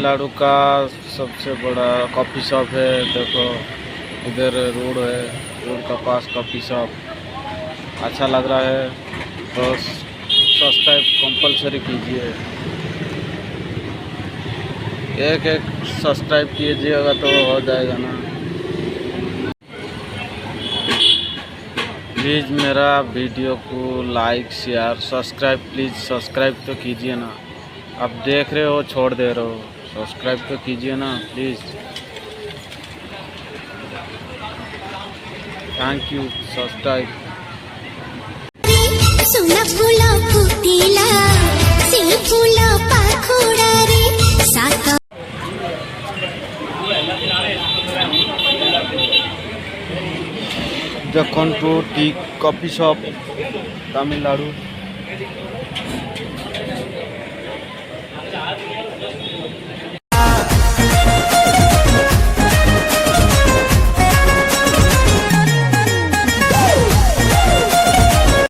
तमिलनाडु का सबसे बड़ा कॉफ़ी शॉप है। देखो इधर रोड है, रोड का पास कॉफ़ी शॉप अच्छा लग रहा है तो सब्सक्राइब कंपलसरी कीजिए। एक एक सब्सक्राइब कीजिएगा तो हो जाएगा ना। प्लीज़ मेरा वीडियो को like share subscribe please subscribe तो कीजिए ना। आप देख रहे हो छोड़ दे रहे हो, सब्सक्राइब तो कीजिए ना प्लीज़। Thank you subscribe. सुना फूला फुटिला से फूला पाखुड़ा रे साका the कंट्रो tea coffee shop Tamil Nadu.